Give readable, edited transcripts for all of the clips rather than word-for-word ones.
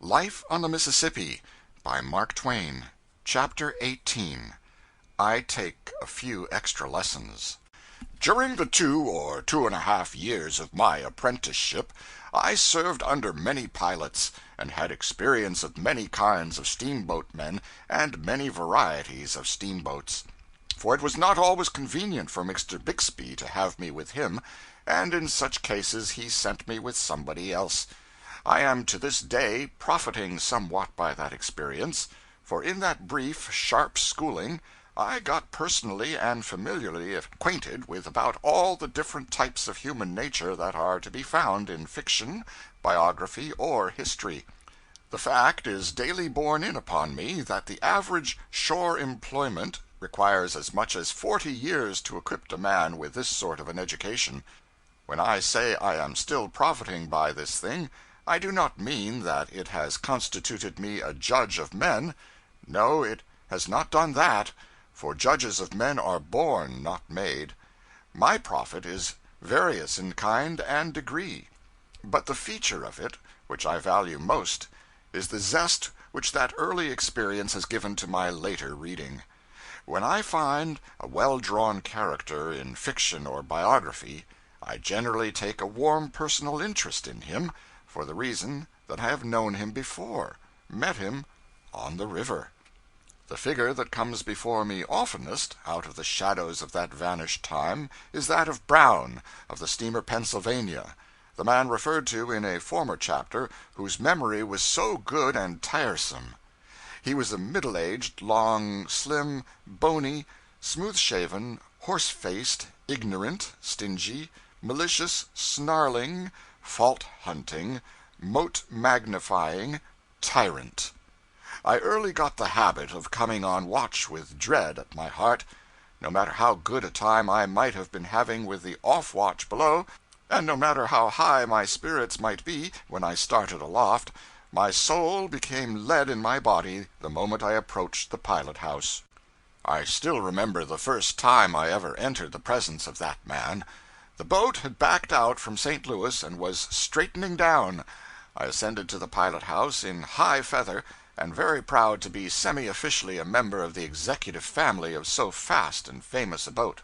Life on the Mississippi by Mark Twain. Chapter 18. I Take a Few Extra Lessons. During the 2 or 2.5 years of my apprenticeship, I served under many pilots, and had experience of many kinds of steamboatmen and many varieties of steamboats. For it was not always convenient for Mr. Bixby to have me with him, and in such cases he sent me with somebody else. I am to this day profiting somewhat by that experience, for in that brief, sharp schooling I got personally and familiarly acquainted with about all the different types of human nature that are to be found in fiction, biography, or history. The fact is daily borne in upon me that the average shore employment requires as much as 40 years to equip a man with this sort of an education. When I say I am still profiting by this thing, I do not mean that it has constituted me a judge of men. No, it has not done that, for judges of men are born, not made. My profit is various in kind and degree. But the feature of it, which I value most, is the zest which that early experience has given to my later reading. When I find a well-drawn character in fiction or biography, I generally take a warm personal interest in him, for the reason that I have known him before, met him on the river. The figure that comes before me oftenest, out of the shadows of that vanished time, is that of Brown, of the steamer Pennsylvania, the man referred to in a former chapter, whose memory was so good and tiresome. He was a middle-aged, long, slim, bony, smooth-shaven, horse-faced, ignorant, stingy, malicious, snarling, fault-hunting, mote-magnifying tyrant. I early got the habit of coming on watch with dread at my heart, no matter how good a time I might have been having with the off-watch below, and no matter how high my spirits might be when I started aloft, my soul became lead in my body the moment I approached the pilot-house. I still remember the first time I ever entered the presence of that man. The boat had backed out from St. Louis and was straightening down. I ascended to the pilot-house in high feather, and very proud to be semi-officially a member of the executive family of so fast and famous a boat.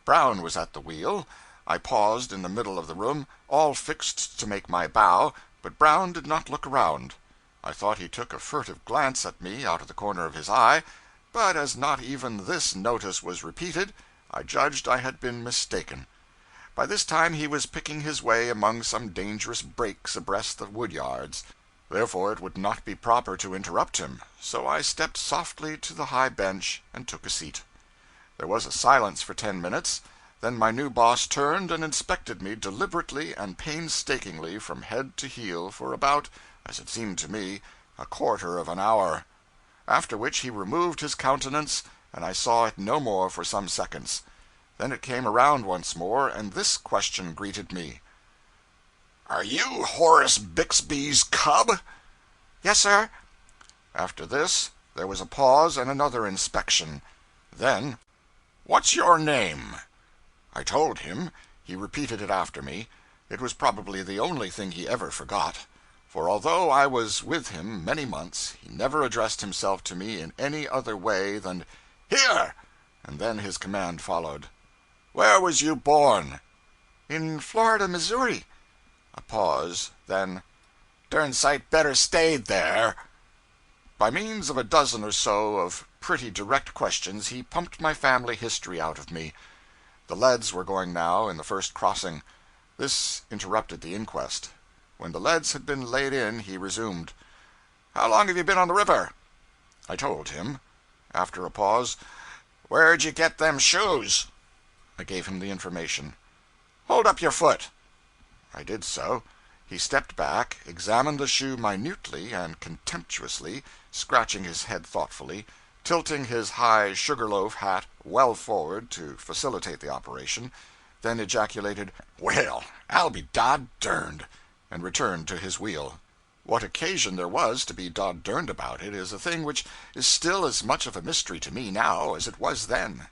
Brown was at the wheel. I paused in the middle of the room, all fixed to make my bow, but Brown did not look around. I thought he took a furtive glance at me out of the corner of his eye, but as not even this notice was repeated, I judged I had been mistaken. By this time he was picking his way among some dangerous breaks abreast the woodyards. Therefore it would not be proper to interrupt him, so I stepped softly to the high bench and took a seat. There was a silence for 10 minutes, then my new boss turned and inspected me deliberately and painstakingly from head to heel for about, as it seemed to me, a quarter of an hour. After which he removed his countenance, and I saw it no more for some seconds. Then it came around once more, and this question greeted me: "Are you Horace Bixby's cub?" "Yes, sir." After this, there was a pause and another inspection. Then, "What's your name?" I told him. He repeated it after me. It was probably the only thing he ever forgot, for although I was with him many months, he never addressed himself to me in any other way than "Here!" and then his command followed. "Where was you born?" "In Florida, Missouri." A pause, then, "Dern sight better stayed there." By means of a dozen or so of pretty direct questions, he pumped my family history out of me. The leads were going now in the first crossing. This interrupted the inquest. When the leads had been laid in, he resumed: "How long have you been on the river?" I told him. After a pause: "Where'd you get them shoes?" I gave him the information. "Hold up your foot." I did so. He stepped back, examined the shoe minutely and contemptuously, scratching his head thoughtfully, tilting his high sugar-loaf hat well forward to facilitate the operation, then ejaculated, "Well, I'll be dod-derned," and returned to his wheel. What occasion there was to be dod-derned about it is a thing which is still as much of a mystery to me now as it was then.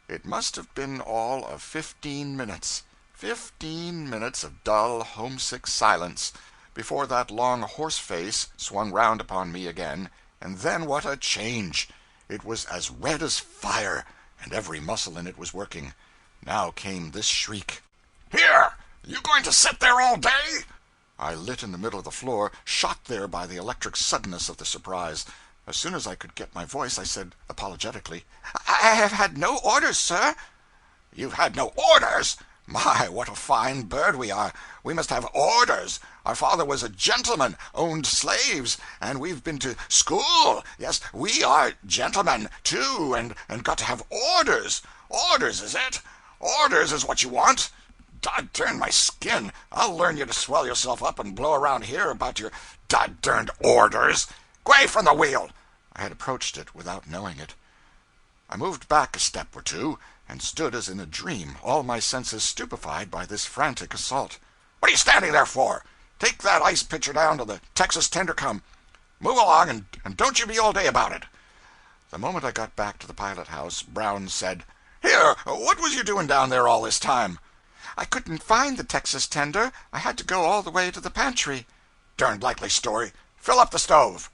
It must have been all of 15 minutes. 15 minutes of dull, homesick silence, before that long horse face swung round upon me again, and then what a change! It was as red as fire, and every muscle in it was working. Now came this shriek: "Here! You going to sit there all day?" I lit in the middle of the floor, shot there by the electric suddenness of the surprise. As soon as I could get my voice, I said apologetically: "I have had no orders, sir." "You've had no orders? My, what a fine bird we are! We must have orders. Our father was a gentleman, owned slaves, and we've been to school. Yes, we are gentlemen, too, and got to have orders. Orders, is it? Orders is what you want? Dod-dern my skin, I'll learn you to swell yourself up and blow around here about your dod-derned orders. Gway from the wheel!" I had approached it without knowing it. I moved back a step or two, and stood as in a dream, all my senses stupefied by this frantic assault. "What are you standing there for? Take that ice pitcher down to the Texas tender come. Move along, and don't you be all day about it." The moment I got back to the pilot house, Brown said: "Here, what was you doing down there all this time?" "I couldn't find the Texas tender. I had to go all the way to the pantry." "Darned likely story. Fill up the stove."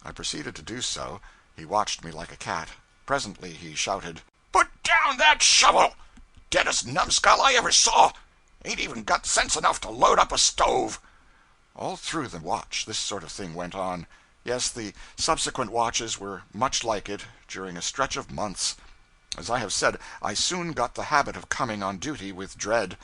I proceeded to do so. He watched me like a cat. Presently he shouted: "Put down that shovel! Deadest numbskull I ever saw! Ain't even got sense enough to load up a stove." All through the watch this sort of thing went on. Yes, the subsequent watches were much like it, during a stretch of months. As I have said, I soon got the habit of coming on duty with dread.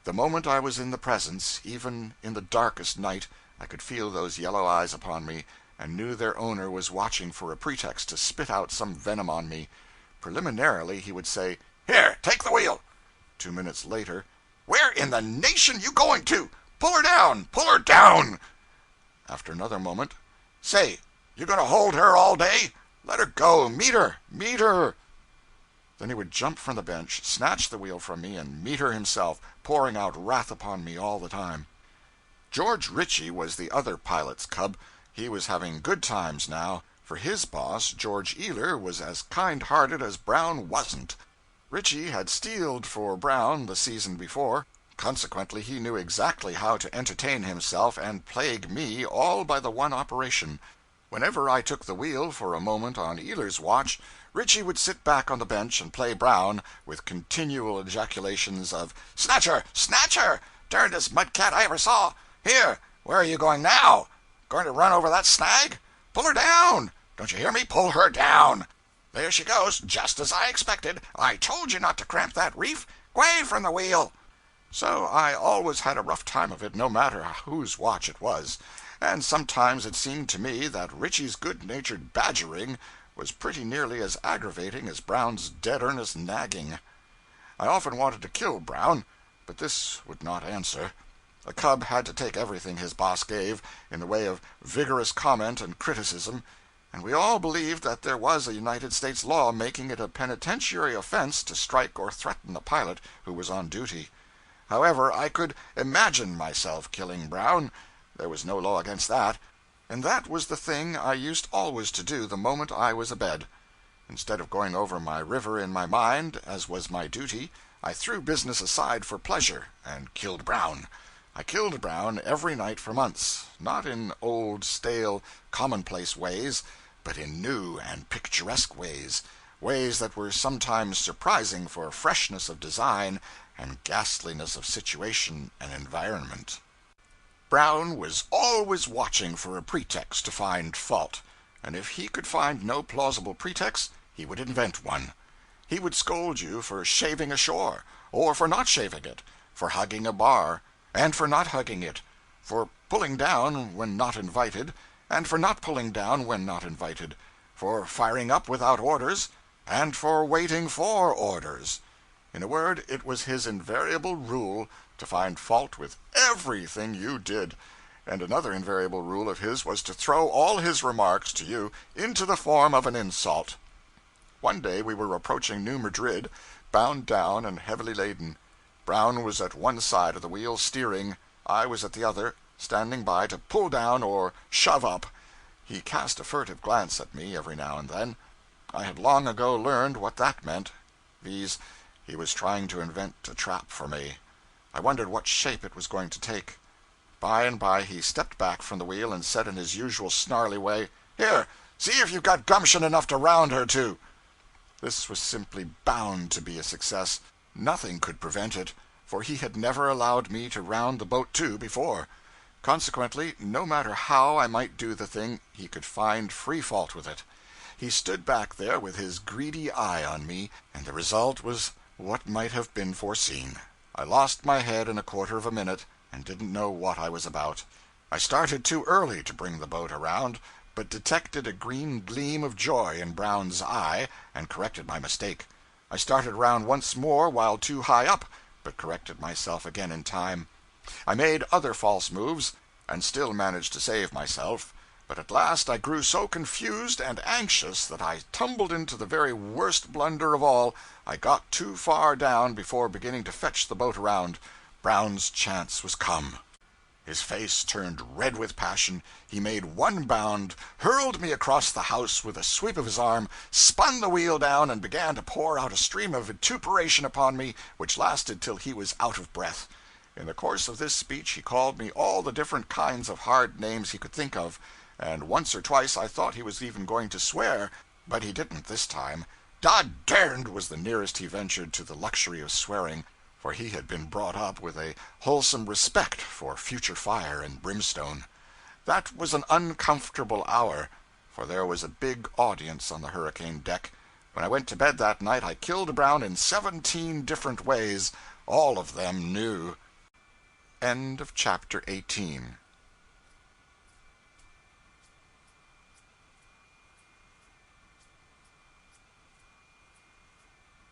The moment I was in the presence, even in the darkest night, I could feel those yellow eyes upon me, and knew their owner was watching for a pretext to spit out some venom on me. Preliminarily he would say: "Here, take the wheel." 2 minutes later: "Where in the nation you going to? Pull her down! Pull her down!" After another moment: "Say, you going to hold her all day? Let her go! Meet her! Meet her!" Then he would jump from the bench, snatch the wheel from me, and meet her himself, pouring out wrath upon me all the time. George Ritchie was the other pilot's cub. He was having good times now, for his boss, George Ealer, was as kind-hearted as Brown wasn't. Ritchie had steeled for Brown the season before. Consequently, he knew exactly how to entertain himself and plague me, all by the one operation. Whenever I took the wheel for a moment on Ealer's watch, Ritchie would sit back on the bench and play Brown, with continual ejaculations of: "Snatch her! Snatch her! Darndest mudcat I ever saw! Here, where are you going now? Going to run over that snag? Pull her down! Don't you hear me? Pull her down! There she goes, just as I expected. I told you not to cramp that reef. Gway from the wheel!" So I always had a rough time of it, no matter whose watch it was. And sometimes it seemed to me that Ritchie's good-natured badgering was pretty nearly as aggravating as Brown's dead-earnest nagging. I often wanted to kill Brown, but this would not answer. A cub had to take everything his boss gave, in the way of vigorous comment and criticism, and we all believed that there was a United States law making it a penitentiary offense to strike or threaten a pilot who was on duty. However, I could imagine myself killing Brown. There was no law against that, and that was the thing I used always to do the moment I was abed. Instead of going over my river in my mind, as was my duty, I threw business aside for pleasure, and killed Brown. I killed Brown every night for months, not in old, stale, commonplace ways, but in new and picturesque ways that were sometimes surprising for freshness of design and ghastliness of situation and environment. Brown was always watching for a pretext to find fault, and if he could find no plausible pretext, he would invent one. He would scold you for shaving ashore, or for not shaving it, for hugging a bar, and for not hugging it, for pulling down when not invited, and for not pulling down when not invited, for firing up without orders, and for waiting for orders. In a word, it was his invariable rule to find fault with everything you did, and another invariable rule of his was to throw all his remarks to you into the form of an insult. One day we were approaching New Madrid, bound down and heavily laden. Brown was at one side of the wheel, steering. I was at the other, standing by to pull down or shove up. He cast a furtive glance at me every now and then. I had long ago learned what that meant, viz., he was trying to invent a trap for me. I wondered what shape it was going to take. By and by he stepped back from the wheel and said in his usual snarly way, "Here, see if you've got gumption enough to round her to." This was simply bound to be a success. Nothing could prevent it, for he had never allowed me to round the boat to before. Consequently, no matter how I might do the thing, he could find free fault with it. He stood back there with his greedy eye on me, and the result was what might have been foreseen. I lost my head in a quarter of a minute, and didn't know what I was about. I started too early to bring the boat around, but detected a green gleam of joy in Brown's eye, and corrected my mistake. I started around once more while too high up, but corrected myself again in time. I made other false moves, and still managed to save myself, but at last I grew so confused and anxious that I tumbled into the very worst blunder of all. I got too far down before beginning to fetch the boat around. Brown's chance was come. His face turned red with passion. He made one bound, hurled me across the house with a sweep of his arm, spun the wheel down, and began to pour out a stream of vituperation upon me which lasted till he was out of breath. In the course of this speech he called me all the different kinds of hard names he could think of, and once or twice I thought he was even going to swear, but he didn't this time. "Dod derned" was the nearest he ventured to the luxury of swearing, for he had been brought up with a wholesome respect for future fire and brimstone. That was an uncomfortable hour, for there was a big audience on the hurricane deck. When I went to bed that night I killed Brown in 17 different ways, all of them new. End of chapter 18.